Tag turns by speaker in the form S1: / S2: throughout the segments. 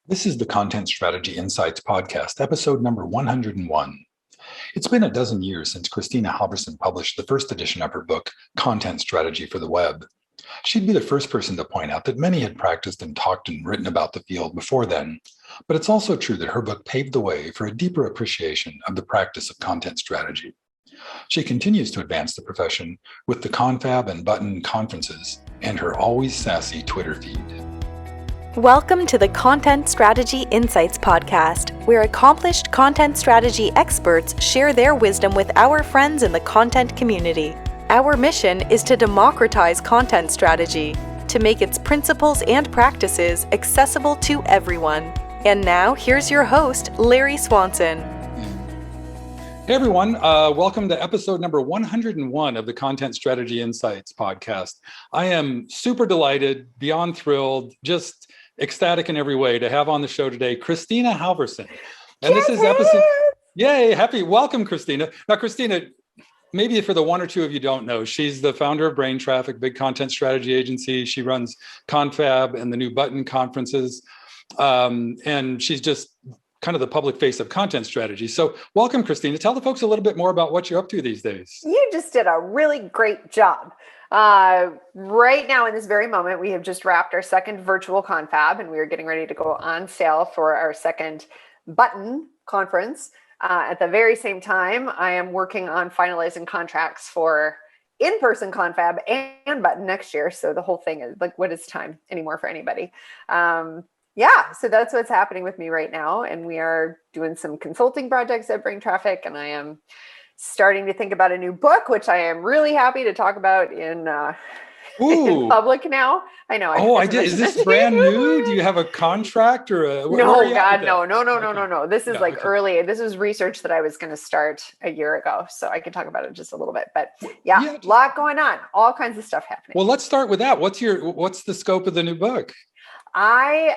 S1: This is the Content Strategy Insights podcast, episode number 101. It's been a dozen years since Kristina Halvorson published the first edition of her book, Content Strategy for the Web. She'd be the first person to point out that many had practiced and talked and written about the field before then, but it's also true that her book paved the way for a deeper appreciation of the practice of content strategy. She continues to advance the profession with the Confab and Button conferences and her always sassy Twitter feed.
S2: Welcome to the Content Strategy Insights podcast, where accomplished content strategy experts share their wisdom with our friends in the content community. Our mission is to democratize content strategy, to make its principles and practices accessible to everyone. And now, here's your host, Larry Swanson.
S1: Hey everyone, welcome to episode number 101 of the Content Strategy Insights podcast. I am super delighted, beyond thrilled, just ecstatic in every way to have on the show today Kristina Halvorson. And this is episode, yay, happy, welcome Kristina. Now Kristina, maybe for the one or two of you don't know, she's the founder of Brain Traffic, big content strategy agency. She runs Confab and the new Button conferences. And she's just kind of the public face of content strategy. So welcome, Kristina. Tell the folks a little bit more about what you're up to these days.
S3: You just did a really great job. Right now, in this very moment, we have just wrapped our second virtual confab, and we are getting ready to go on sale for our second Button conference. At the very same time, I am working on finalizing contracts for in-person confab and Button next year. So the whole thing is like, what is time anymore for anybody? So that's what's happening with me right now. And we are doing some consulting projects at Brain Traffic, and I am starting to think about a new book, which I am really happy to talk about in public now. I know.
S1: I did. Is this brand new? Do you have a contract or a?
S3: No. This is early. This was research that I was going to start a year ago, so I can talk about it just a little bit. But a lot going on, all kinds of stuff happening.
S1: Well, let's start with that. What's the scope of the new book?
S3: I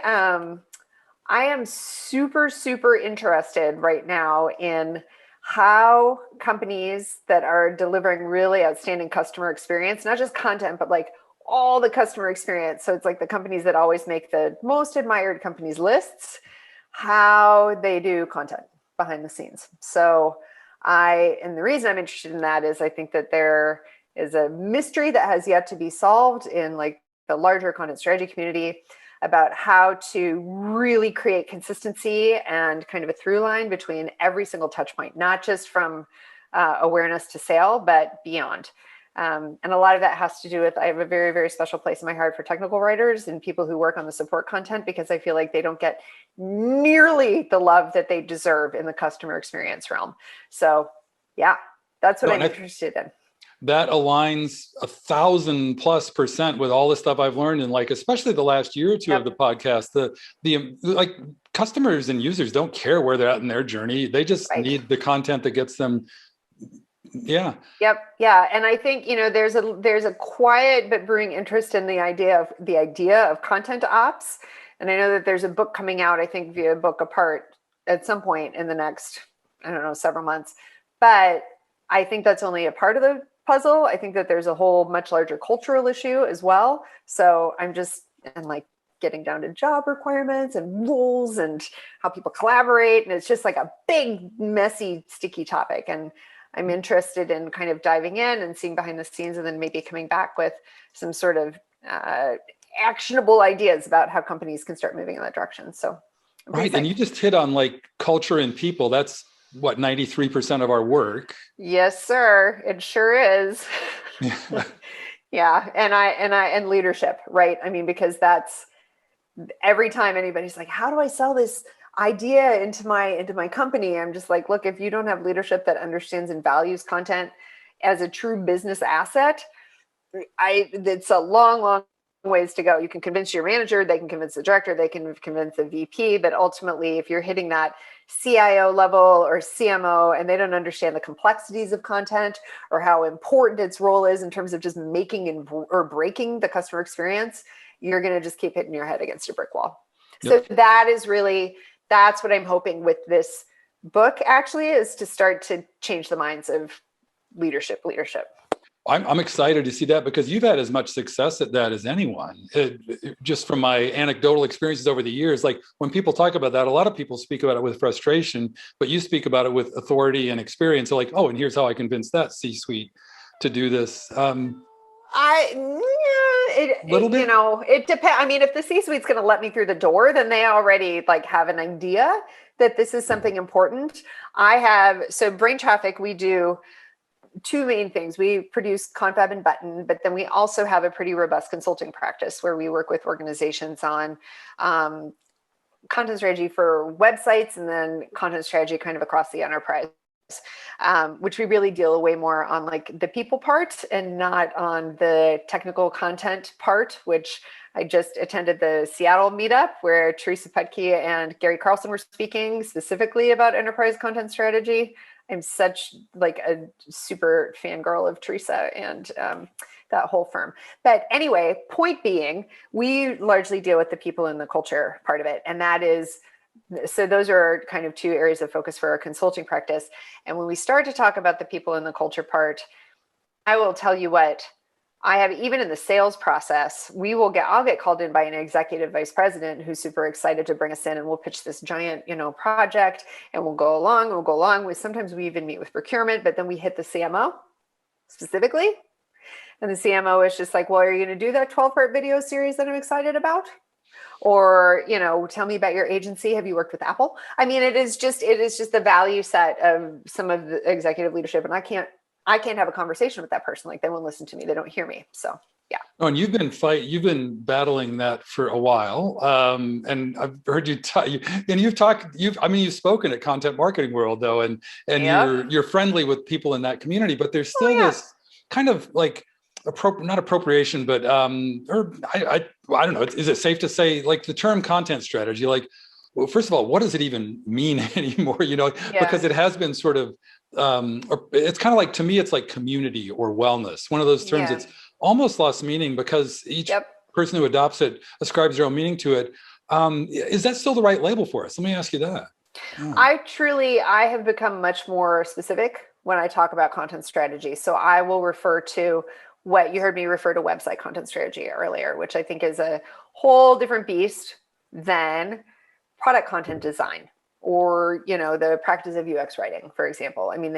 S3: am super, super interested right now in how companies that are delivering really outstanding customer experience, not just content, but like all the customer experience. So it's like the companies that always make the most admired companies lists, how they do content behind the scenes. So and the reason I'm interested in that is I think that there is a mystery that has yet to be solved in like the larger content strategy community about how to really create consistency and kind of a through line between every single touch point, not just from awareness to sale, but beyond. And a lot of that has to do with, I have a very, very special place in my heart for technical writers and people who work on the support content, because I feel like they don't get nearly the love that they deserve in the customer experience realm. So that's what I'm interested in.
S1: That aligns 1,000+% with all the stuff I've learned in especially the last year or two of the podcast. The customers and users don't care where they're at in their journey. They just need the content that gets them. Yeah.
S3: Yep. Yeah. And I think, there's a quiet but brewing interest in the idea of content ops. And I know that there's a book coming out, I think via Book Apart at some point in the next, several months. But I think that's only a part of the puzzle. I think that there's a whole much larger cultural issue as well. So I'm getting down to job requirements and rules and how people collaborate. And it's just like a big, messy, sticky topic. And I'm interested in kind of diving in and seeing behind the scenes, and then maybe coming back with some sort of actionable ideas about how companies can start moving in that direction. So
S1: right. And you just hit on culture and people. That's what, 93% of our work.
S3: Yes, sir. It sure is. Yeah. And leadership, right? I mean, because that's every time anybody's like, how do I sell this idea into my company? I'm just like, look, if you don't have leadership that understands and values content as a true business asset, it's a long, long ways to go. You can convince your manager, they can convince the director, they can convince the VP, but ultimately, if you're hitting that CIO level or CMO and they don't understand the complexities of content or how important its role is in terms of just making or breaking the customer experience, you're going to just keep hitting your head against a brick wall. Yep. So that's what I'm hoping with this book actually, is to start to change the minds of leadership.
S1: I'm excited to see that because you've had as much success at that as anyone. Just from my anecdotal experiences over the years, like when people talk about that, a lot of people speak about it with frustration, but you speak about it with authority and experience. So like, oh, and here's how I convinced that C-suite to do this. Little bit.
S3: It depends. I mean, if the C-suite's going to let me through the door, then they already like have an idea that this is something important. So Brain Traffic, we do two main things. We produce Confab and Button, but then we also have a pretty robust consulting practice where we work with organizations on content strategy for websites and then content strategy kind of across the enterprise, which we really deal way more on like the people part and not on the technical content part, which I just attended the Seattle meetup where Teresa Putke and Gary Carlson were speaking specifically about enterprise content strategy. I'm such like a super fangirl of Teresa and that whole firm. But anyway, point being, we largely deal with the people and the culture part of it. And that is, so those are kind of two areas of focus for our consulting practice. And when we start to talk about the people and the culture part, I will tell you what, I have, even in the sales process, I'll get called in by an executive vice president who's super excited to bring us in, and we'll pitch this giant, project, and we'll go along with, sometimes we even meet with procurement, but then we hit the CMO specifically. And the CMO is just like, well, are you going to do that 12-part video series that I'm excited about? Or, tell me about your agency. Have you worked with Apple? I mean, it is just the value set of some of the executive leadership. And I can't have a conversation with that person. Like, they won't listen to me. They don't hear me. So, yeah.
S1: Oh, and you've been battling that for a while. And I've heard you you've spoken at Content Marketing World though, and yep. you're friendly with people in that community, but there's still this kind of like not appropriation, but or I don't know. Is it safe to say like the term content strategy? Like, well, first of all, what does it even mean anymore? Because it has been sort of it's kind of like, to me, it's like community or wellness. One of those terms that's almost lost meaning because each person who adopts it ascribes their own meaning to it. Is that still the right label for us? Let me ask you that. Yeah.
S3: I have become much more specific when I talk about content strategy. So I will refer to what you heard me refer to website content strategy earlier, which I think is a whole different beast than product content design. Or, the practice of UX writing, for example. I mean,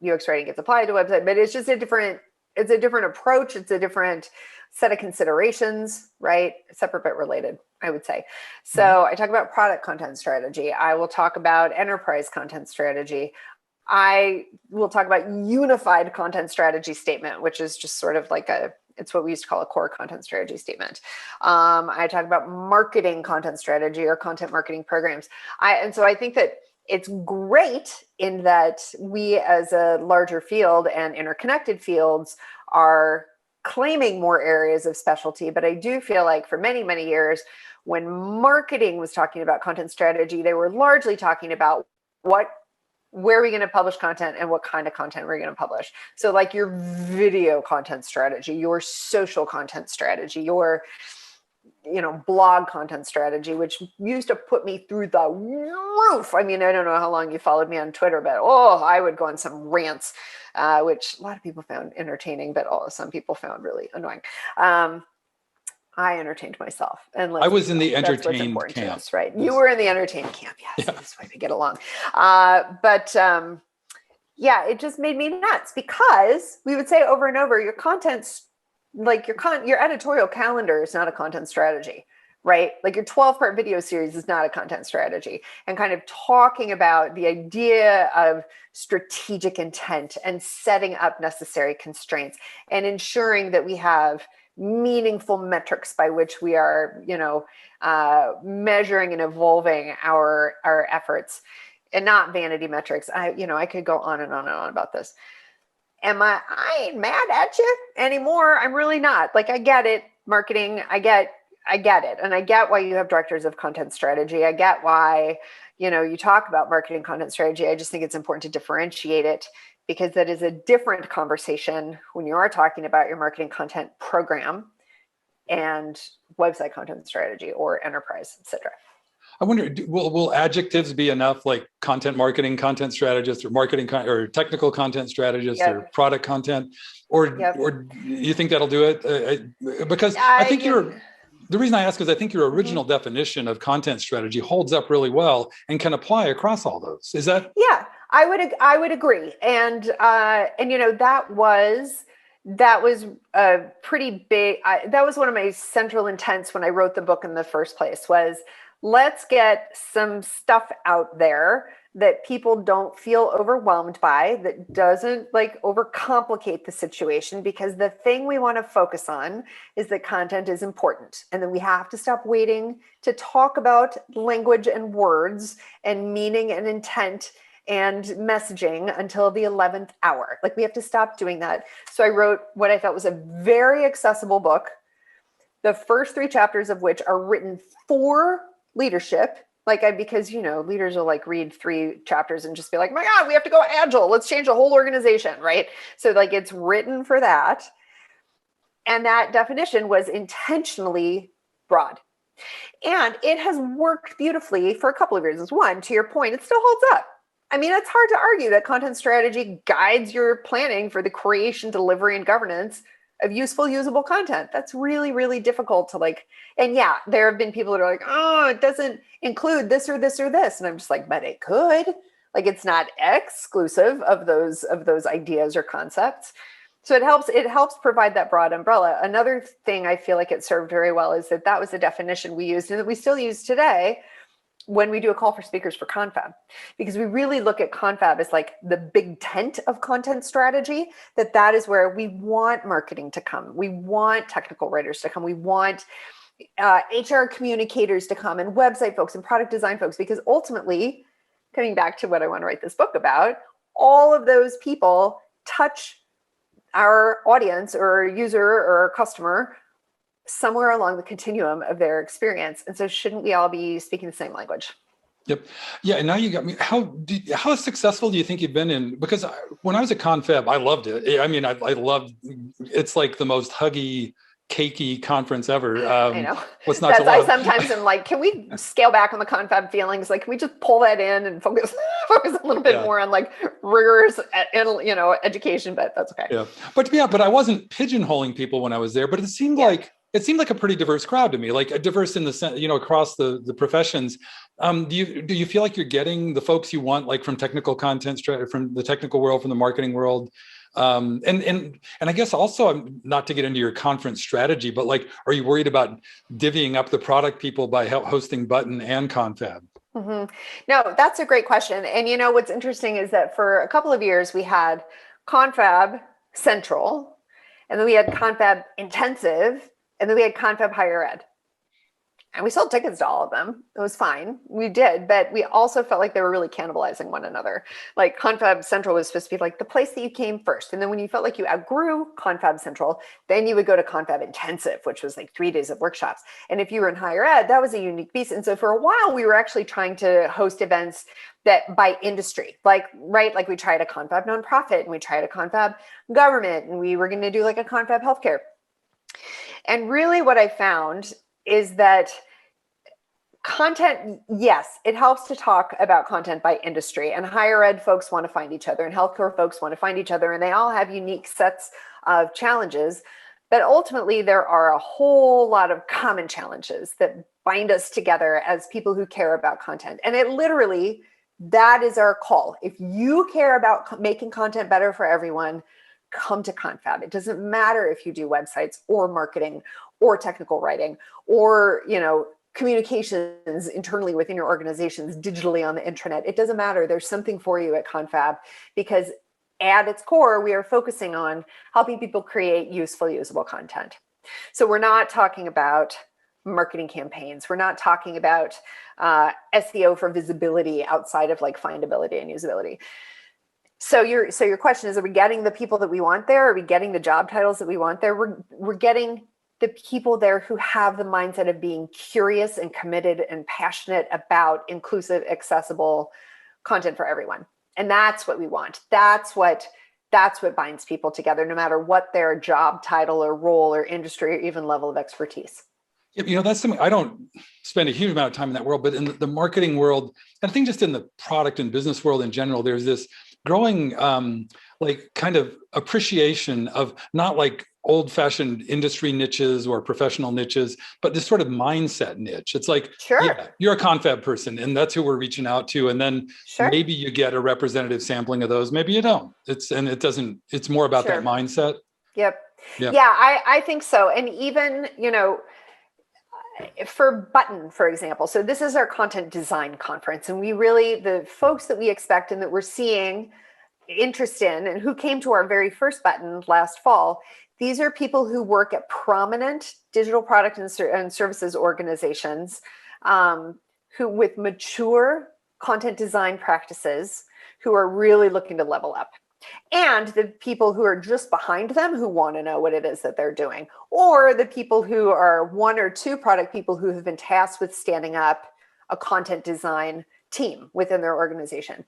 S3: UX writing gets applied to website, but it's just a different approach. It's a different set of considerations, right? Separate but related, I would say. So I talk about product content strategy. I will talk about enterprise content strategy. I will talk about unified content strategy statement, which is just sort of like it's what we used to call a core content strategy statement. I talk about marketing content strategy or content marketing programs. And so I think that it's great in that we as a larger field and interconnected fields are claiming more areas of specialty. But I do feel like for many, many years, when marketing was talking about content strategy, they were largely talking about where are we going to publish content and what kind of content we're going to publish. So like your video content strategy, your social content strategy, your, blog content strategy, which used to put me through the roof. I mean, I don't know how long you followed me on Twitter, but I would go on some rants, which a lot of people found entertaining, but some people found really annoying. I entertained myself, and
S1: I was in the entertained camp.
S3: Us, right? You were in the entertained camp. Yes, that's why we get along. It just made me nuts because we would say over and over, your content's like your editorial calendar is not a content strategy, right? Like your 12-part video series is not a content strategy. And kind of talking about the idea of strategic intent and setting up necessary constraints and ensuring that we have meaningful metrics by which we are, measuring and evolving our efforts, and not vanity metrics. I could go on and on and on about this. I ain't mad at you anymore. I'm really not. Like, I get it, marketing. I get it. And I get why you have directors of content strategy. I get why, you talk about marketing content strategy. I just think it's important to differentiate it, because that is a different conversation when you are talking about your marketing content program and website content strategy or enterprise, et cetera.
S1: I wonder, will adjectives be enough, like content marketing, content strategist, or or technical content strategist,
S3: Yep.
S1: or product content, or
S3: Yep.
S1: or you think that'll do it? Because I think the reason I ask is I think your original definition of content strategy holds up really well and can apply across all those. Is that?
S3: Yeah, I would agree, and that was a pretty big. That was one of my central intents when I wrote the book in the first place. Was let's get some stuff out there that people don't feel overwhelmed by, that doesn't like overcomplicate the situation, because the thing we want to focus on is that content is important. And then we have to stop waiting to talk about language and words and meaning and intent and messaging until the 11th hour. Like we have to stop doing that. So I wrote what I thought was a very accessible book, the first 3 chapters of which are written for leadership. Because leaders will like read 3 chapters and just be like, my God, we have to go agile. Let's change the whole organization, right? So like it's written for that. And that definition was intentionally broad. And it has worked beautifully for a couple of reasons. One, to your point, it still holds up. I mean, it's hard to argue that content strategy guides your planning for the creation, delivery, and governance of useful, usable content. That's really, really difficult to and yeah, there have been people that are like, oh, it doesn't include this or this or this. And I'm just like, but it could. It's not exclusive of those ideas or concepts. So it helps provide that broad umbrella. Another thing I feel like it served very well is that was the definition we used and that we still use today when we do a call for speakers for Confab, because we really look at Confab as like the big tent of content strategy, that is where we want marketing to come. We want technical writers to come. We want HR communicators to come, and website folks and product design folks, because ultimately, coming back to what I want to write this book about, all of those people touch our audience or user or customer somewhere along the continuum of their experience. And so shouldn't we all be speaking the same language?
S1: Yep. Yeah. And now you got me. How successful do you think you've been in? Because when I was at Confab, I loved it. I mean, I loved, it's like the most huggy, cakey conference ever.
S3: I know.
S1: What's not to love?
S3: I sometimes am like, can we scale back on the Confab feelings? Like, can we just pull that in and focus a little bit more on like rigorous, education? But that's okay.
S1: Yeah. But I wasn't pigeonholing people when I was there, but it seemed like a pretty diverse crowd to me, like a diverse in the sense, across the professions. Do you feel like you're getting the folks you want, like from technical content, from the technical world, from the marketing world? And I guess also, not to get into your conference strategy, but like, are you worried about divvying up the product people by hosting Button and Confab?
S3: Mm-hmm. No, that's a great question. And what's interesting is that for a couple of years we had Confab Central, and then we had Confab Intensive, and then we had Confab Higher Ed. And we sold tickets to all of them. It was fine. We did, but we also felt like they were really cannibalizing one another. Like Confab Central was supposed to be like the place that you came first. And then when you felt like you outgrew Confab Central, then you would go to Confab Intensive, which was like 3 days of workshops. And if you were in higher ed, that was a unique beast. And so for a while, we were actually trying to host events that by industry, like we tried a Confab nonprofit, and we tried a Confab government, and we were going to do like a Confab healthcare. And really what I found is that content, yes, it helps to talk about content by industry, and higher ed folks want to find each other, and healthcare folks want to find each other, and they all have unique sets of challenges. But ultimately, there are a whole lot of common challenges that bind us together as people who care about content. And it literally, that is our call. If you care about making content better for everyone, come to Confab. It doesn't matter if you do websites or marketing or technical writing or, communications internally within your organizations, digitally on the intranet. It doesn't matter. There's something for you at Confab, because at its core, we are focusing on helping people create useful, usable content. So we're not talking about marketing campaigns. We're not talking about SEO for visibility outside of like findability and usability. So your question is, are we getting the people that we want there? Are we getting the job titles that we want there? We're getting the people there who have the mindset of being curious and committed and passionate about inclusive, accessible content for everyone. And that's what we want. That's what binds people together, no matter what their job title or role or industry or even level of expertise.
S1: That's something I don't spend a huge amount of time in that world, but in the marketing world, and I think just in the product and business world in general, there's this growing like kind of appreciation of not like old-fashioned industry niches or professional niches, but this sort of mindset niche. It's like,
S3: Sure.
S1: Yeah, you're a confab person, and that's who we're reaching out to. And then
S3: Sure.
S1: maybe you get a representative sampling of those, maybe you don't. It's more about
S3: Sure.
S1: that mindset.
S3: Yep. Yeah, I think so. And even, for Button, for example, so this is our content design conference, and the folks that we expect and that we're seeing interest in and who came to our very first Button last fall, these are people who work at prominent digital product and services organizations, who with mature content design practices, who are really looking to level up. And the people who are just behind them who want to know what it is that they're doing, or the people who are one or two product people who have been tasked with standing up a content design team within their organization.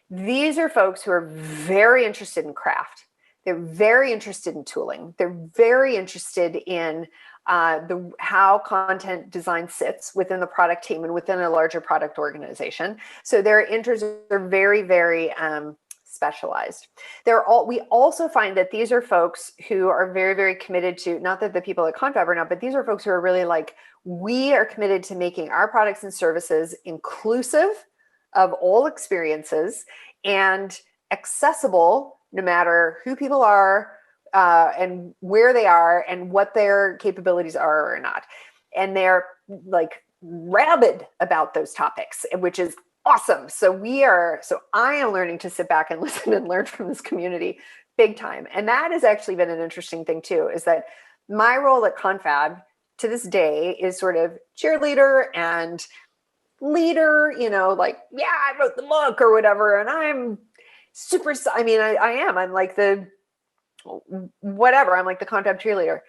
S3: These are folks who are very interested in craft. They're very interested in tooling. They're very interested in how content design sits within the product team and within a larger product organization. So their interests are very, very specialized. We also find that these are folks who are very, very committed to, not that the people at Confab are not, but these are folks who are really like, we are committed to making our products and services inclusive of all experiences and accessible no matter who people are and where they are and what their capabilities are or not. And they're like rabid about those topics, which is awesome. So I am learning to sit back and listen and learn from this community big time. And that has actually been an interesting thing too, is that my role at Confab to this day is sort of cheerleader and leader, like, yeah, I wrote the book or whatever. And I'm super, I'm like the, whatever, I'm like the Confab cheerleader.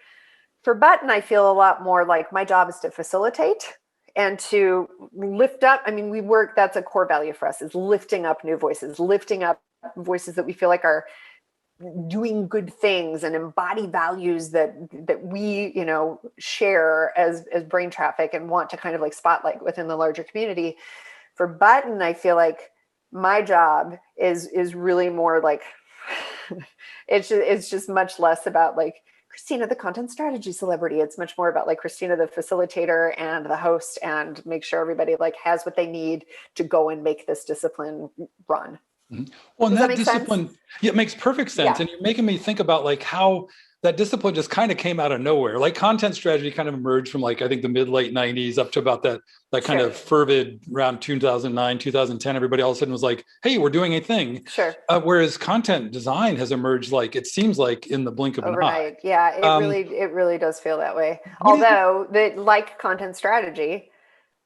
S3: For Button, I feel a lot more like my job is to facilitate and to lift up. That's a core value for us, is lifting up new voices, lifting up voices that we feel like are doing good things and embody values that we, share as brain traffic and want to kind of like spotlight within the larger community. For Button, I feel like my job is really more like, it's just much less about like Kristina, the content strategy celebrity. It's much more about like Kristina, the facilitator and the host, and make sure everybody like has what they need to go and make this discipline run.
S1: Mm-hmm. Well, and that discipline, it makes perfect sense. Yeah. And you're making me think about like how that discipline just kind of came out of nowhere. Like content strategy kind of emerged from like, I think the mid-late 90s up to about that kind of fervid around 2009, 2010, everybody all of a sudden was like, hey, we're doing a thing.
S3: Sure.
S1: Whereas content design has emerged, like, it seems like in the blink of an eye.
S3: Yeah, it really does feel that way. Although like content strategy,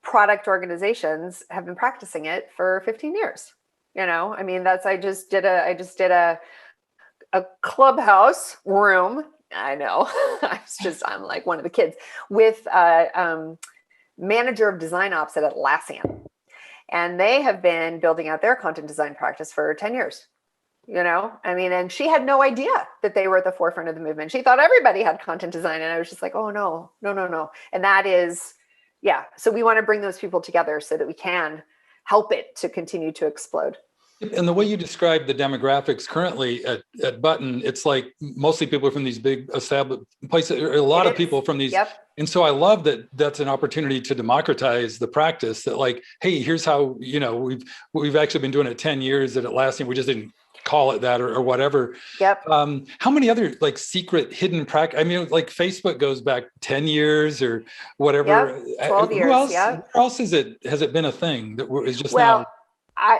S3: product organizations have been practicing it for 15 years. I just did a clubhouse room. I know. I'm like one of the kids with a manager of design ops at Atlassian. And they have been building out their content design practice for 10 years. And she had no idea that they were at the forefront of the movement. She thought everybody had content design. And I was just like, oh, no. And that is, yeah. So we want to bring those people together so that we can help it to continue to explode.
S1: And the way you describe the demographics currently at Button, it's like mostly people from these big established places, a lot of people from these.
S3: Yep.
S1: And so I love that that's an opportunity to democratize the practice, that like, hey, here's how, we've actually been doing it 10 years at Atlassian. We just didn't call it that or whatever.
S3: Yep.
S1: How many other like secret hidden practice? Like Facebook goes back 10 years or whatever.
S3: Yep. 12 years.
S1: Where else has it been a thing that is just now?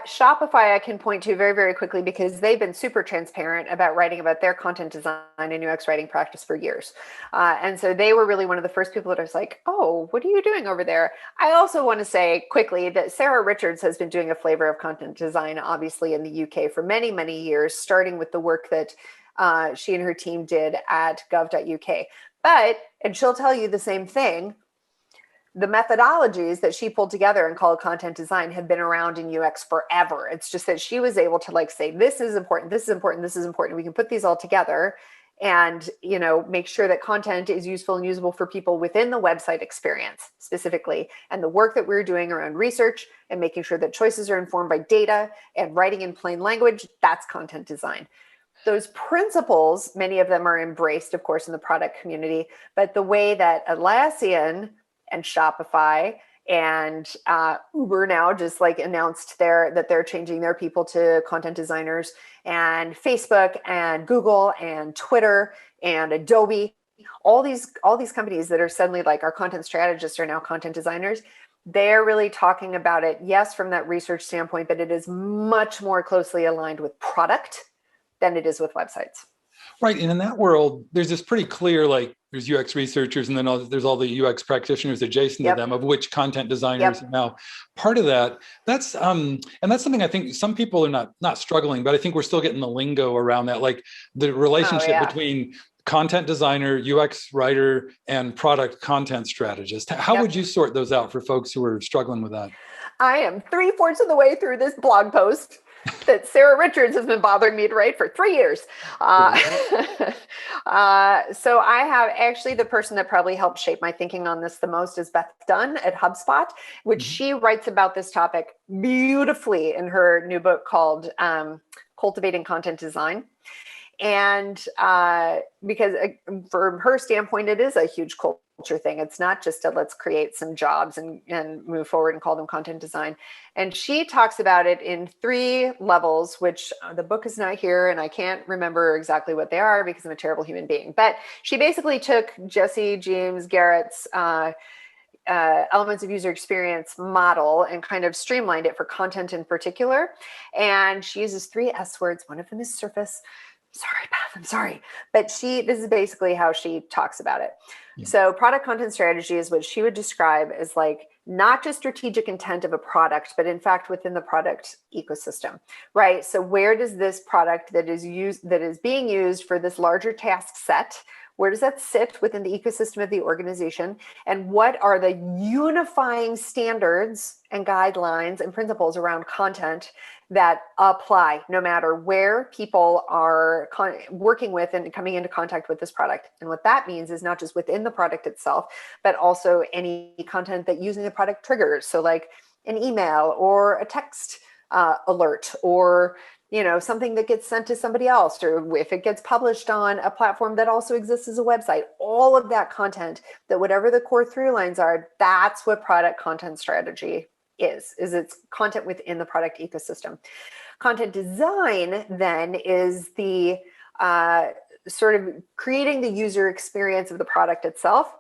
S3: Shopify, I can point to very, very quickly because they've been super transparent about writing about their content design and UX writing practice for years. And so they were really one of the first people that I was like, oh, what are you doing over there? I also want to say quickly that Sarah Richards has been doing a flavor of content design, obviously in the UK for many, many years, starting with the work that she and her team did at gov.uk. And she'll tell you the same thing, the methodologies that she pulled together and called content design have been around in UX forever. It's just that she was able to like say, this is important, this is important, this is important. We can put these all together and, make sure that content is useful and usable for people within the website experience specifically. And the work that we're doing around research and making sure that choices are informed by data and writing in plain language, that's content design. Those principles, many of them are embraced, of course, in the product community, but the way that Atlassian and Shopify and Uber now just like announced that they're changing their people to content designers, and Facebook and Google and Twitter and Adobe, all these companies that are suddenly like our content strategists are now content designers. They're really talking about it, yes, from that research standpoint, but it is much more closely aligned with product than it is with websites.
S1: Right. And in that world, there's this pretty clear, like there's UX researchers and then there's all the UX practitioners adjacent to them, of which content designers are now part of that. That's and that's something I think some people are not struggling, but I think we're still getting the lingo around that, like the relationship between content designer, UX writer, and product content strategist. How would you sort those out for folks who are struggling with that?
S3: I am 3/4 of the way through this blog post that Sarah Richards has been bothering me to write for 3 years. So I have actually the person that probably helped shape my thinking on this the most is Beth Dunn at HubSpot, which she writes about this topic beautifully in her new book called Cultivating Content Design. And because from her standpoint, it is a huge culture thing. It's not just let's create some jobs and move forward and call them content design. And she talks about it in 3 levels, which the book is not here and I can't remember exactly what they are because I'm a terrible human being. But she basically took Jesse James Garrett's elements of user experience model and kind of streamlined it for content in particular. And she uses 3 S words. One of them is surface. Sorry, Beth, I'm sorry. But this is basically how she talks about it. Yeah. So product content strategy is what she would describe as like not just strategic intent of a product, but in fact within the product ecosystem, right? So where does this product that is being used for this larger task set, where does that sit within the ecosystem of the organization? And what are the unifying standards and guidelines and principles around content that apply no matter where people are working with and coming into contact with this product? And what that means is not just within the product itself, but also any content that using the product triggers. So like an email or a text alert, or something that gets sent to somebody else, or if it gets published on a platform that also exists as a website, all of that content, that whatever the core through lines are, that's what product content strategy is it's content within the product ecosystem. Content design then is the sort of creating the user experience of the product itself,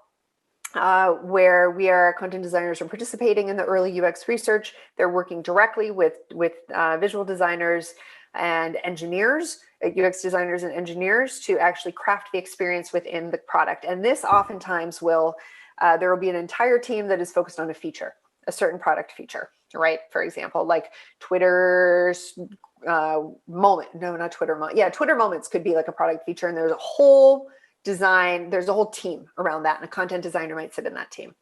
S3: where we are content designers are participating in the early UX research. They're working directly with visual designers and engineers, UX designers and engineers, to actually craft the experience within the product. And this oftentimes there will be an entire team that is focused on a certain product feature, right? For example, like Twitter's moment. No, not Twitter moment. Yeah, Twitter moments could be like a product feature, and there's a whole team around that, and a content designer might sit in that team.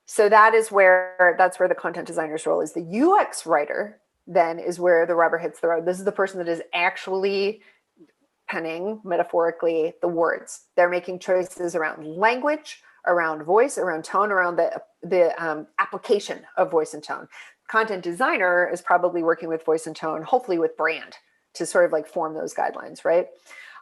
S3: So that's where the content designer's role is. The UX writer then is where the rubber hits the road. This is the person that is actually penning, metaphorically, the words. They're making choices around language, around voice, around tone, around the application of voice and tone. Content designer is probably working with voice and tone, hopefully with brand, to sort of like form those guidelines, right?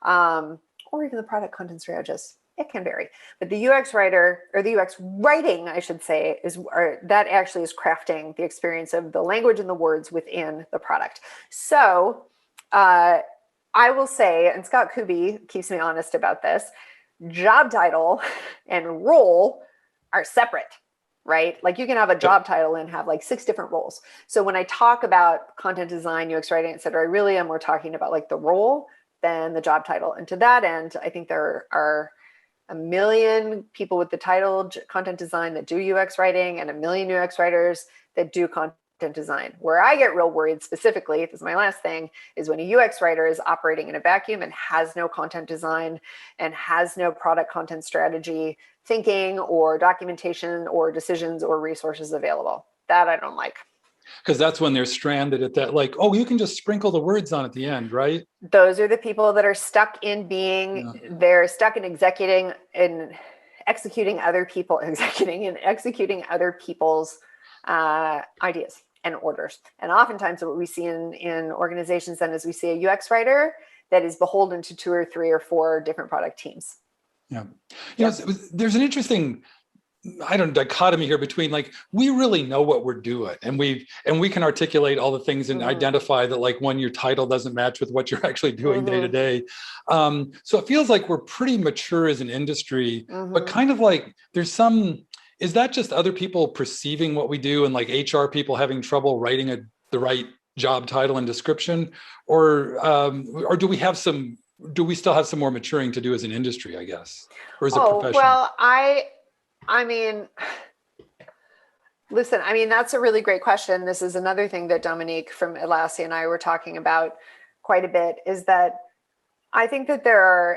S3: Or even the product content strategist. It can vary. But the UX writer, or the UX writing, I should say, that actually is crafting the experience of the language and the words within the product. So I will say, and Scott Kuby keeps me honest about this, job title and role are separate, right? Like you can have a job title and have like 6 different roles. So when I talk about content design, UX writing, et cetera, I really am more talking about like the role than the job title. And to that end, I think there are a million people with the title content design that do UX writing, and a million UX writers that do content design. Where I get real worried specifically, this is my last thing, is when a UX writer is operating in a vacuum and has no content design and has no product content strategy thinking or documentation or decisions or resources available. That I don't like.
S1: Because that's when they're stranded at that, like, oh, you can just sprinkle the words on at the end, right?
S3: Those are the people that are stuck in being, they're stuck in executing other people's ideas and orders. And oftentimes what we see in organizations then is we see a UX writer that is beholden to 2 or 3 or 4 different product teams.
S1: Yeah. You know, there's an interesting, dichotomy here between, like, we really know what we're doing and we can articulate all the things and identify that, like, when your title doesn't match with what you're actually doing day to day. So it feels like we're pretty mature as an industry, but kind of like there's some, is that just other people perceiving what we do and like HR people having trouble writing the right job title and description, or do we still have some more maturing to do as an industry, I guess, or as a profession?
S3: Well, I mean, listen, that's a really great question. This is another thing that Dominique from Elless and I were talking about quite a bit, is that I think that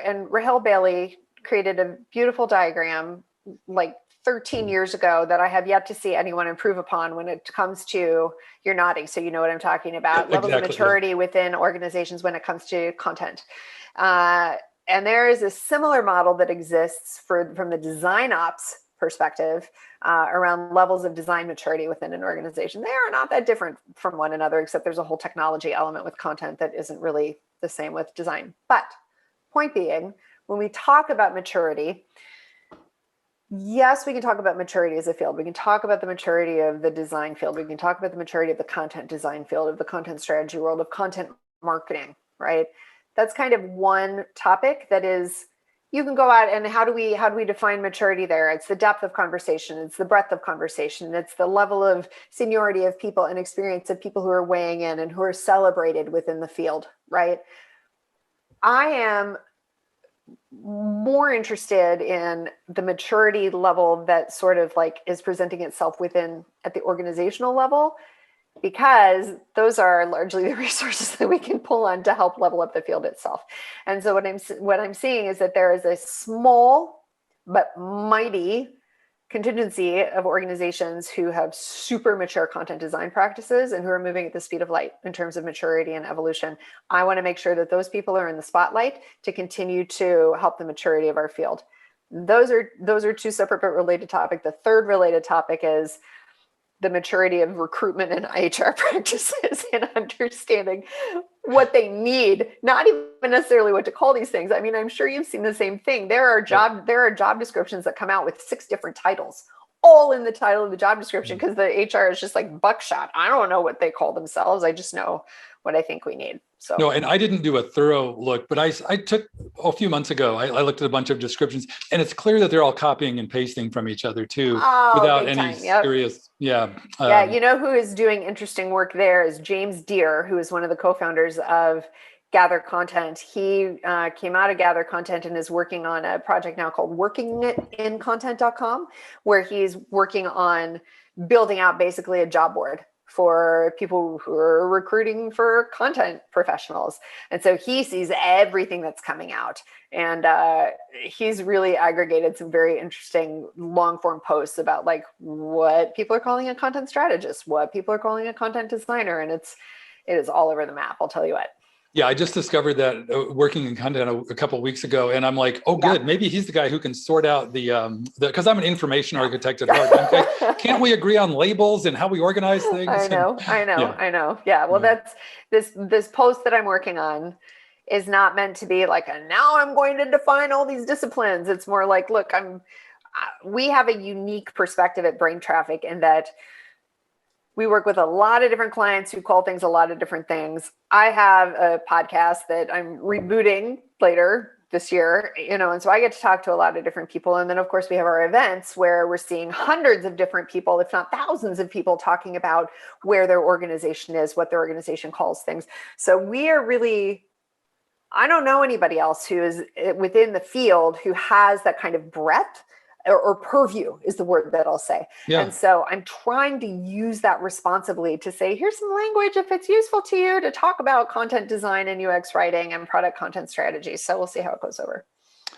S3: and Rahel Bailey created a beautiful diagram like 13 years ago that I have yet to see anyone improve upon when it comes to, you're nodding, so you know what I'm talking about, levels of maturity within organizations when it comes to content. And there is a similar model that exists from the design ops perspective around levels of design maturity within an organization. They are not that different from one another, except there's a whole technology element with content that isn't really the same with design. But point being, when we talk about maturity, yes, we can talk about maturity as a field. We can talk about the maturity of the design field. We can talk about the maturity of the content design field, of the content strategy world, of content marketing, right? That's kind of one topic that is, you can go out and how do we define maturity there? It's the depth of conversation. It's the breadth of conversation. It's the level of seniority of people and experience of people who are weighing in and who are celebrated within the field, right? I am more interested in the maturity level that sort of like is presenting itself at the organizational level, because those are largely the resources that we can pull on to help level up the field itself. And so what I'm seeing is that there is a small but mighty contingency of organizations who have super mature content design practices and who are moving at the speed of light in terms of maturity and evolution. I want to make sure that those people are in the spotlight to continue to help the maturity of our field. Those are 2 separate but related topics. The third related topic is the maturity of recruitment and HR practices and understanding what they need, not even necessarily what to call these things. I mean, I'm sure you've seen the same thing. There are job descriptions that come out with 6 different titles, all in the title of the job description, because the HR is just like buckshot. I don't know what they call themselves. I just know what I think we need. So
S1: no, and I didn't do a thorough look, but I took a few months ago, I looked at a bunch of descriptions, and it's clear that they're all copying and pasting from each other too, without any serious, you
S3: know who is doing interesting work there is James Deere, who is one of the co-founders of Gather Content. He came out of Gather Content and is working on a project now called workingincontent.com, where he's working on building out basically a job board for people who are recruiting for content professionals. And so he sees everything that's coming out. And he's really aggregated some very interesting long form posts about like what people are calling a content strategist, what people are calling a content designer. And it is all over the map, I'll tell you what.
S1: Yeah, I just discovered that working in content a couple of weeks ago, and I'm like, oh, good. Maybe he's the guy who can sort out because I'm an information architect at heart. Okay? Can't we agree on labels and how we organize things?
S3: I know. Yeah. Well, that's this post that I'm working on is not meant to be like, and now I'm going to define all these disciplines. It's more like, look, we have a unique perspective at Brain Traffic in that we work with a lot of different clients who call things a lot of different things. I have a podcast that I'm rebooting later this year, and so I get to talk to a lot of different people. And then of course we have our events where we're seeing hundreds of different people, if not thousands of people, talking about where their organization is, what their organization calls things. So we are really, I don't know anybody else who is within the field who has that kind of breadth or purview is the word that I'll say. Yeah. And so I'm trying to use that responsibly to say, here's some language, if it's useful to you, to talk about content design and UX writing and product content strategy. So we'll see how it goes over.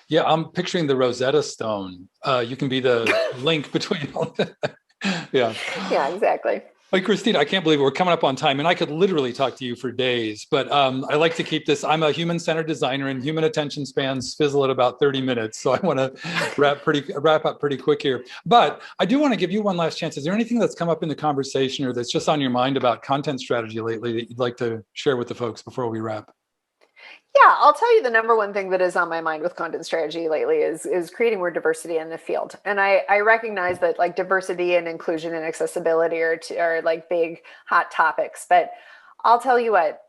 S1: Yeah, I'm picturing the Rosetta Stone. You can be the link between all that. Yeah.
S3: Yeah, exactly.
S1: Hey, Kristina, I can't believe we're coming up on time, and I could literally talk to you for days, but I like to keep this. I'm a human-centered designer, and human attention spans fizzle at about 30 minutes, so I want to wrap up pretty quick here. But I do want to give you one last chance. Is there anything that's come up in the conversation or that's just on your mind about content strategy lately that you'd like to share with the folks before we wrap?
S3: Yeah, I'll tell you the number one thing that is on my mind with content strategy lately is creating more diversity in the field. And I recognize that like diversity and inclusion and accessibility are like big hot topics. But I'll tell you what,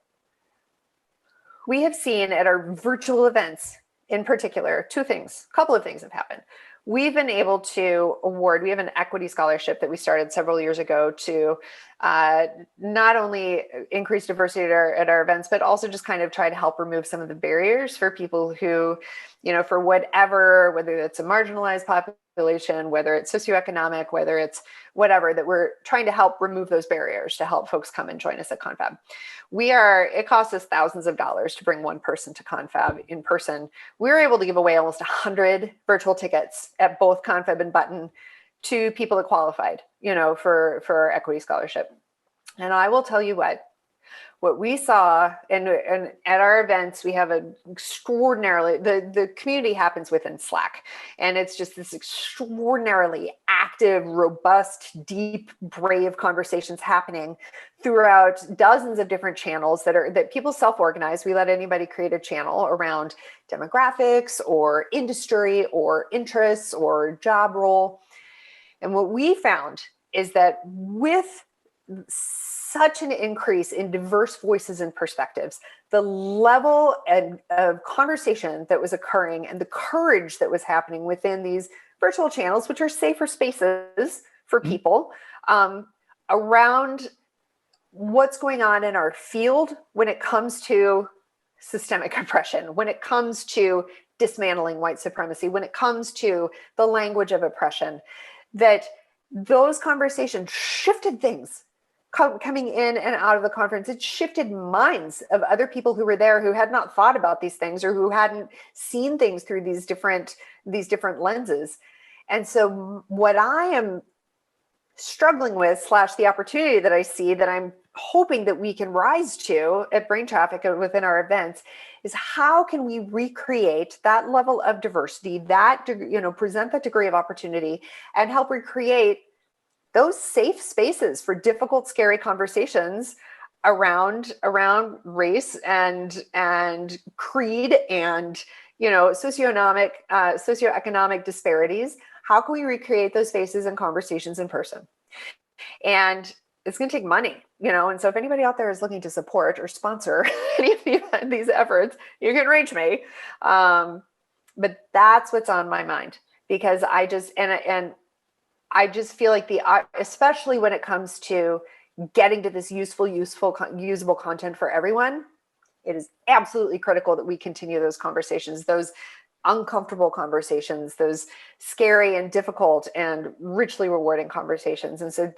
S3: we have seen at our virtual events in particular, a couple of things have happened. We've been able to we have an equity scholarship that we started several years ago to not only increase diversity at our events, but also just kind of try to help remove some of the barriers for people who, for whether it's a marginalized population, whether it's socioeconomic, whether it's whatever, that we're trying to help remove those barriers to help folks come and join us at Confab. It costs us thousands of dollars to bring one person to Confab in person. We were able to give away almost 100 virtual tickets at both Confab and Button to people that qualified, for our equity scholarship. And I will tell you what we saw, and at our events, we have the community happens within Slack. And it's just this extraordinarily active, robust, deep, brave conversations happening throughout dozens of different channels that people self-organize. We let anybody create a channel around demographics or industry or interests or job role. And what we found is that with such an increase in diverse voices and perspectives, the level of conversation that was occurring and the courage that was happening within these virtual channels, which are safer spaces for people, around what's going on in our field when it comes to systemic oppression, when it comes to dismantling white supremacy, when it comes to the language of oppression, that those conversations shifted things coming in and out of the conference. It shifted minds of other people who were there who had not thought about these things or who hadn't seen things through these different lenses. And so what I am struggling with / the opportunity that I see that I'm hoping that we can rise to at Brain Traffic within our events is how can we recreate that level of diversity, that, present that degree of opportunity and help recreate those safe spaces for difficult, scary conversations around race and creed and socioeconomic disparities. How can we recreate those spaces and conversations in person? And it's going to take money, and so if anybody out there is looking to support or sponsor any of these efforts, you can reach me. But that's what's on my mind, because I just feel like especially when it comes to getting to this usable content for everyone, it is absolutely critical that we continue those conversations, those uncomfortable conversations, those scary and difficult and richly rewarding conversations. And so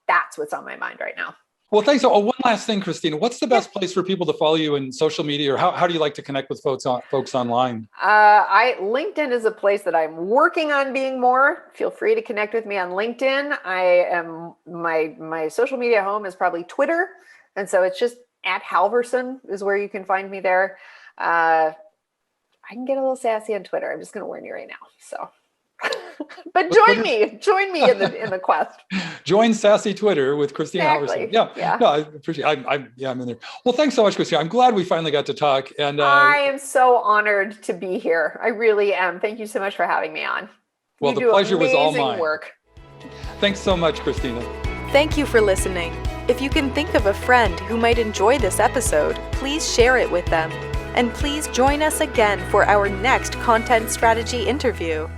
S3: that's what's on my mind right now.
S1: Well, thanks. Oh, one last thing, Kristina. What's the best place for people to follow you in social media, or how do you like to connect with folks online?
S3: LinkedIn is a place that I'm working on being more. Feel free to connect with me on LinkedIn. My social media home is probably Twitter. And so it's just @Halvorson is where you can find me there. I can get a little sassy on Twitter. I'm just going to warn you right now. So, but join me in the quest.
S1: Join Sassy Twitter with Kristina
S3: Exactly.
S1: Halvorson. Yeah. No, I appreciate it. I'm in there. Well, thanks so much, Kristina. I'm glad we finally got to talk. And
S3: I am so honored to be here. I really am. Thank you so much for having me on.
S1: Well, the pleasure was all mine.
S3: Work.
S1: Thanks so much, Kristina.
S2: Thank you for listening. If you can think of a friend who might enjoy this episode, please share it with them. And please join us again for our next content strategy interview.